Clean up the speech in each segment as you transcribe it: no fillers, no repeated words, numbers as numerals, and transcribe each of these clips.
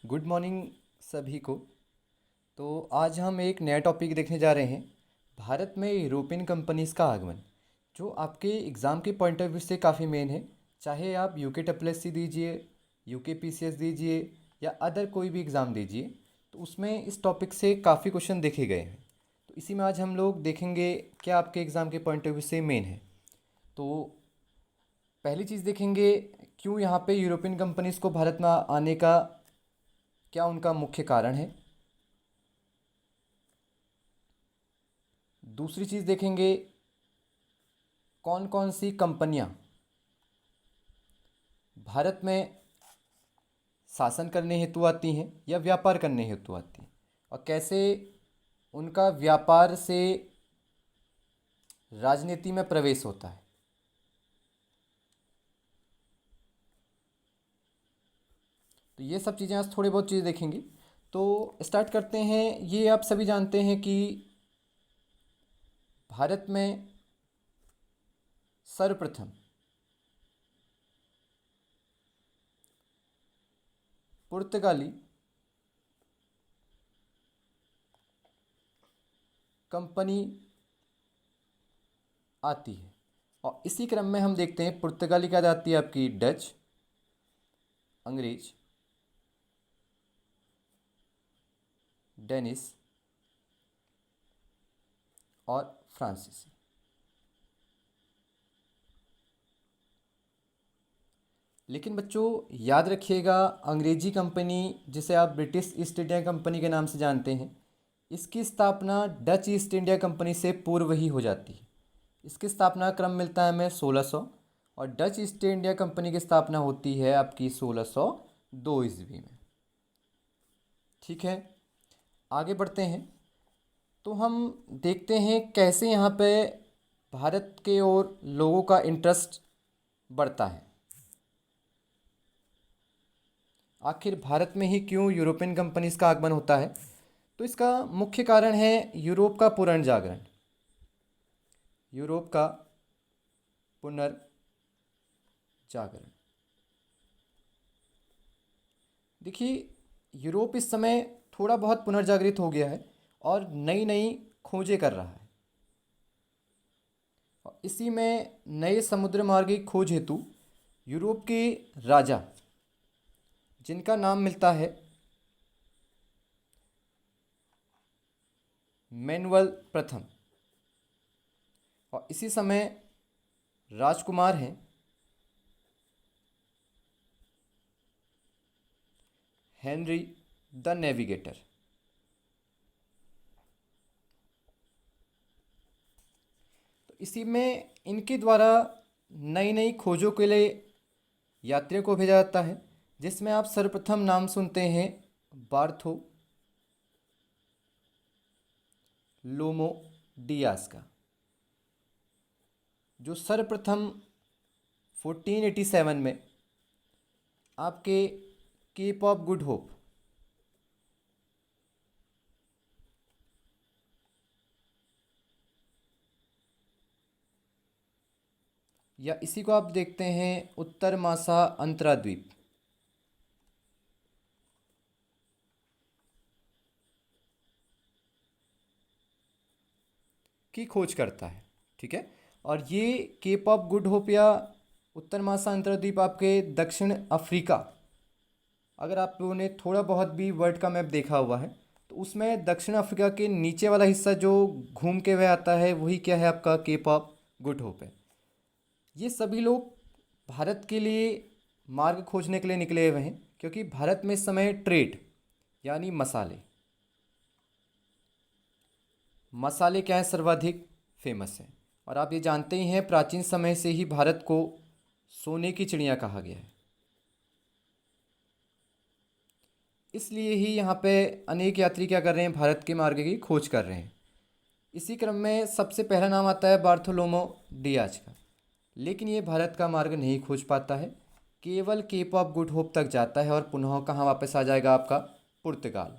Good morning सभी को। तो आज हम एक नया टॉपिक देखने जा रहे हैं। भारत में यूरोपियन कंपनीज़ का आगमन, जो आपके एग्ज़ाम के पॉइंट ऑफ व्यू से काफ़ी मेन है। चाहे आप यूके डब्ल्यूएससी दीजिए, यूके पीसीएस दीजिए या अदर कोई भी एग्ज़ाम दीजिए, तो उसमें इस टॉपिक से काफ़ी क्वेश्चन देखे गए हैं। तो इसी में आज हम लोग देखेंगे क्या आपके एग्ज़ाम के पॉइंट ऑफ व्यू से मेन है। तो पहली चीज़ देखेंगे, क्यों यहाँ पे यूरोपियन कंपनीज़ को भारत में आने का क्या उनका मुख्य कारण है। दूसरी चीज़ देखेंगे, कौन कौन सी कंपनियां भारत में शासन करने हेतु आती हैं या व्यापार करने हेतु आती हैं, और कैसे उनका व्यापार से राजनीति में प्रवेश होता है। तो ये सब चीज़ें आज थोड़ी बहुत चीज़ें देखेंगे। तो स्टार्ट करते हैं। ये आप सभी जानते हैं कि भारत में सर्वप्रथम पुर्तगाली कंपनी आती है, और इसी क्रम में हम देखते हैं पुर्तगाली क्या आती है आपकी डच, अंग्रेज, डेनिस और फ्रांसीसी। लेकिन बच्चों याद रखिएगा, अंग्रेजी कंपनी जिसे आप ब्रिटिश ईस्ट इंडिया कंपनी के नाम से जानते हैं, इसकी स्थापना डच ईस्ट इंडिया कंपनी से पूर्व ही हो जाती है। इसकी स्थापना क्रम मिलता है हमें 1600, और डच ईस्ट इंडिया कंपनी की स्थापना होती है आपकी 1602 ईस्वी में। ठीक है, आगे बढ़ते हैं। तो हम देखते हैं कैसे यहाँ पे भारत के और लोगों का इंटरेस्ट बढ़ता है। आखिर भारत में ही क्यों यूरोपियन कंपनीज का आगमन होता है। तो इसका मुख्य कारण है यूरोप का पुनर्जागरण। यूरोप का पुनर्जागरण। देखिए, यूरोप इस समय थोड़ा बहुत पुनर्जागृत हो गया है और नई नई खोजें कर रहा है, और इसी में नए समुद्र मार्ग की खोज हेतु यूरोप के राजा, जिनका नाम मिलता है मैनुअल प्रथम, और इसी समय राजकुमार हैं हेनरी द नेविगेटर। तो इसी में इनके द्वारा नई नई खोजों के लिए यात्रियों को भेजा जाता है, जिसमें आप सर्वप्रथम नाम सुनते हैं बार्थो लोमो डियास का, जो सर्वप्रथम 1487 में आपके केप ऑफ गुड होप, या इसी को आप देखते हैं उत्तर मासा अंतराद्वीप की खोज करता है। ठीक है, और ये केप ऑफ गुड होप या उत्तर मासा अंतर्द्वीप आपके दक्षिण अफ्रीका, अगर आप लोगों ने थोड़ा बहुत भी वर्ल्ड का मैप देखा हुआ है तो उसमें दक्षिण अफ्रीका के नीचे वाला हिस्सा जो घूम के वह आता है, वही क्या है आपका केप ऑफ गुड होप है। ये सभी लोग भारत के लिए मार्ग खोजने के लिए निकले हुए हैं, क्योंकि भारत में इस समय ट्रेड यानी मसाले, मसाले क्या है सर्वाधिक फेमस है। और आप ये जानते ही हैं, प्राचीन समय से ही भारत को सोने की चिड़िया कहा गया है। इसलिए ही यहाँ पे अनेक यात्री क्या कर रहे हैं, भारत के मार्ग की खोज कर रहे हैं। इसी क्रम में सबसे पहला नाम आता है बार्थोलोमो डियाज का, लेकिन ये भारत का मार्ग नहीं खोज पाता है, केवल केप ऑफ गुड होप तक जाता है और पुनः कहाँ वापस आ जाएगा आपका पुर्तगाल।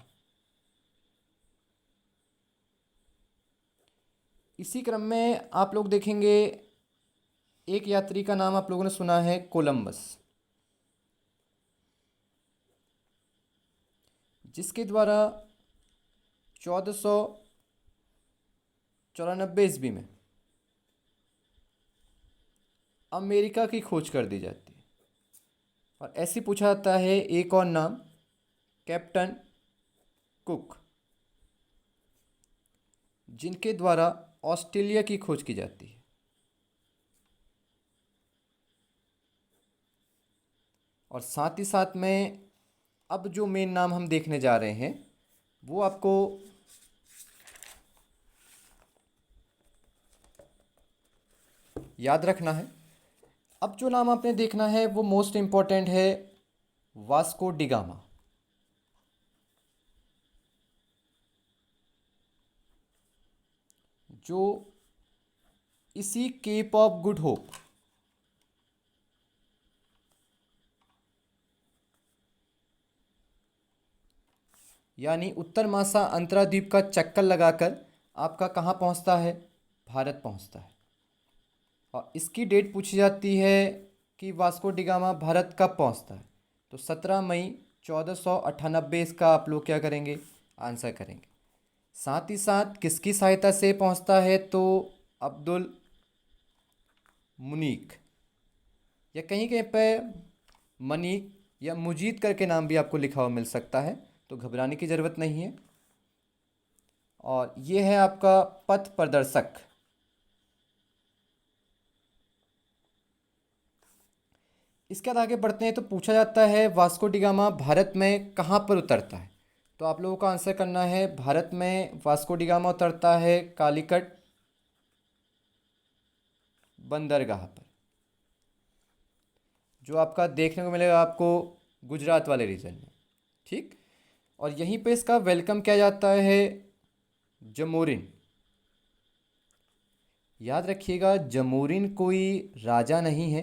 इसी क्रम में आप लोग देखेंगे एक यात्री का नाम आप लोगों ने सुना है, कोलंबस। जिसके द्वारा 1494 ईस्वी में अमेरिका की खोज कर दी जाती है। और ऐसे पूछा जाता है एक और नाम, कैप्टन कुक, जिनके द्वारा ऑस्ट्रेलिया की खोज की जाती है। और साथ ही साथ में अब जो मेन नाम हम देखने जा रहे हैं वो आपको याद रखना है। अब जो नाम आपने देखना है वो मोस्ट इम्पॉर्टेंट है, वास्को डिगामा। जो इसी केप ऑफ गुड होप यानी उत्तर मासा अंतराद्वीप का चक्कर लगाकर आपका कहाँ पहुँचता है, भारत पहुँचता है। और इसकी डेट पूछी जाती है कि वास्को डिगामा भारत कब पहुँचता है, तो 17 मई 1498 इसका आप लोग क्या करेंगे, आंसर करेंगे। साथ ही साथ किसकी सहायता से पहुँचता है, तो अब्दुल मुनीक, या कहीं कहीं पे मनीक या मुजीद करके नाम भी आपको लिखा हुआ मिल सकता है, तो घबराने की ज़रूरत नहीं है। और ये है आपका पथ प्रदर्शक। इसके बाद आगे बढ़ते हैं तो पूछा जाता है वास्को डिगामा भारत में कहाँ पर उतरता है। तो आप लोगों का आंसर करना है, भारत में वास्को डिगामा उतरता है कालीकट बंदरगाह पर, जो आपका देखने को मिलेगा आपको गुजरात वाले रीजन में। ठीक, और यहीं पे इसका वेलकम किया जाता है जमोरिन। याद रखिएगा, जमोरिन कोई राजा नहीं है,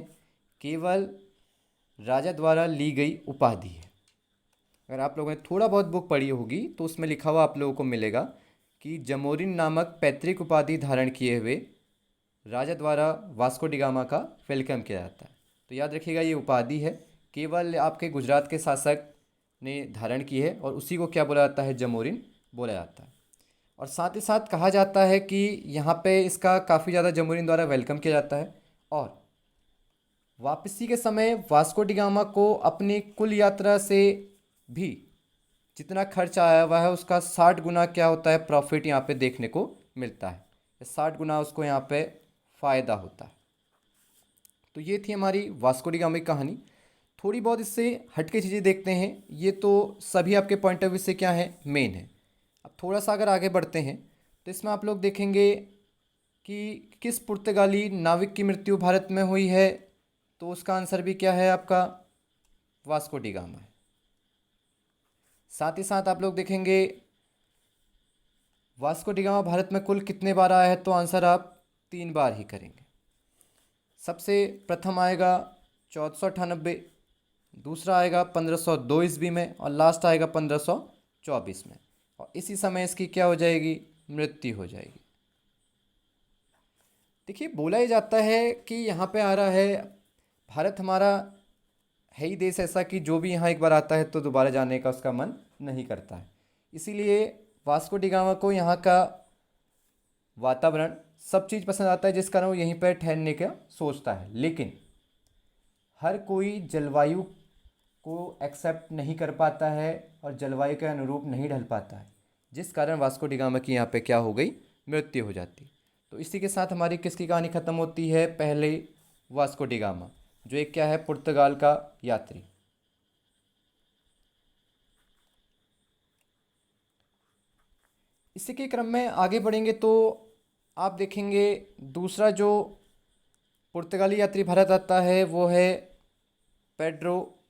केवल राजा द्वारा ली गई उपाधि है। अगर आप लोगों ने थोड़ा बहुत बुक पढ़ी होगी तो उसमें लिखा हुआ आप लोगों को मिलेगा कि जमोरिन नामक पैतृक उपाधि धारण किए हुए राजा द्वारा वास्को डिगामा का वेलकम किया जाता है। तो याद रखिएगा, ये उपाधि है, केवल आपके गुजरात के शासक ने धारण की है और उसी को क्या बोला जाता है, जमोरिन बोला जाता है। और साथ ही साथ कहा जाता है कि यहाँ पे इसका काफ़ी ज़्यादा जमोरिन द्वारा वेलकम किया जाता है। और वापसी के समय वास्को डिगामा को अपनी कुल यात्रा से भी जितना खर्च आया हुआ है उसका 60 गुना क्या होता है, प्रॉफिट यहाँ पे देखने को मिलता है। 60 गुना उसको यहाँ पे फ़ायदा होता है। तो ये थी हमारी वास्को डिगामा की कहानी। थोड़ी बहुत इससे हटके चीज़ें देखते हैं। ये तो सभी आपके पॉइंट ऑफ व्यू से क्या है, मेन है। अब थोड़ा सा अगर आगे बढ़ते हैं तो इसमें आप लोग देखेंगे कि किस पुर्तगाली नाविक की मृत्यु भारत में हुई है, तो उसका आंसर भी क्या है आपका, वास्को डिगामा है। साथ ही साथ आप लोग देखेंगे वास्को डिगामा भारत में कुल कितने बार आया है, तो आंसर आप 3 बार ही करेंगे। सबसे प्रथम आएगा 1498, दूसरा आएगा 1502 ईस्वी में, और लास्ट आएगा 1524 में। और इसी समय इसकी क्या हो जाएगी, मृत्यु हो जाएगी। देखिए, बोला ही जाता है कि यहाँ पे आ रहा है, भारत हमारा है ही देश ऐसा कि जो भी यहाँ एक बार आता है तो दोबारा जाने का उसका मन नहीं करता है। इसीलिए वास्को डिगामा को यहाँ का वातावरण सब चीज़ पसंद आता है, जिस कारण वो यहीं पर ठहरने का सोचता है। लेकिन हर कोई जलवायु को एक्सेप्ट नहीं कर पाता है और जलवायु के अनुरूप नहीं ढल पाता है, जिस कारण वास्को डिगामा की यहाँ पे क्या हो गई, मृत्यु हो जाती। तो इसी के साथ हमारी किसकी कहानी ख़त्म होती है, पहले वास्को डिगामा, जो एक क्या है, पुर्तगाल का यात्री। इसी के क्रम में आगे बढ़ेंगे तो आप देखेंगे दूसरा जो पुर्तगाली यात्री भारत आता है वो है पेड्रो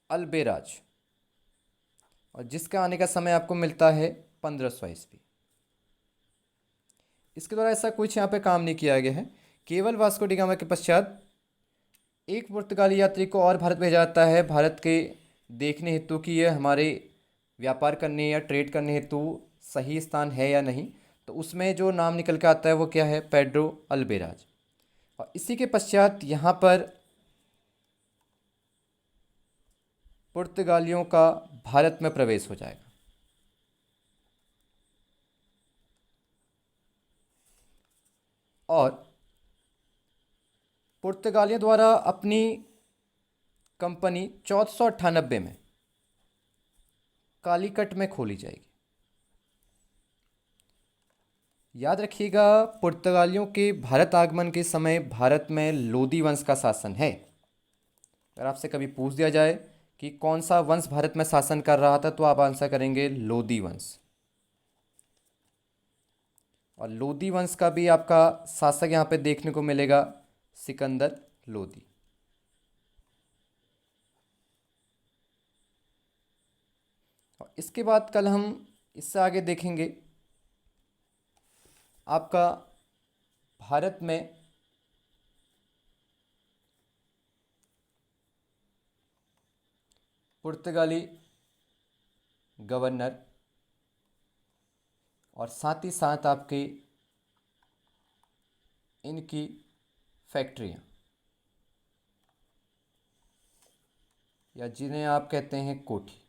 अल्बेराज, और जिसका आने का समय आपको मिलता है 1500 ईस्वी। इसके द्वारा ऐसा कुछ यहाँ पे काम नहीं किया गया है। केवल वास्को डिगामा के पश्चात एक पुर्तगाली यात्री को और भारत भेजा जाता है, भारत के देखने हेतु कि यह हमारे व्यापार करने या ट्रेड करने हेतु सही स्थान है या नहीं। तो उसमें जो नाम निकल के आता है वो क्या है, पेड्रो अल्बेराज। और इसी के पश्चात यहाँ पर पुर्तगालियों का भारत में प्रवेश हो जाएगा। और पुर्तगालियों द्वारा अपनी कंपनी 1498 में कालीकट में खोली जाएगी। याद रखिएगा, पुर्तगालियों के भारत आगमन के समय भारत में लोदी वंश का शासन है। अगर आपसे कभी पूछ दिया जाए कि कौन सा वंश भारत में शासन कर रहा था, तो आप आंसर करेंगे लोदी वंश। और लोदी वंश का भी आपका शासक यहाँ पे देखने को मिलेगा, सिकंदर लोदी। और इसके बाद कल हम इससे आगे देखेंगे आपका भारत में पुर्तगाली गवर्नर और साथ ही साथ आपके इनकी फैक्ट्रियाँ, या जिन्हें आप कहते हैं कोठी,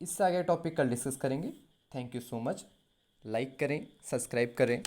इससे आगे टॉपिक कल डिस्कस करेंगे। Thank you so much. Like करें, सब्सक्राइब करें।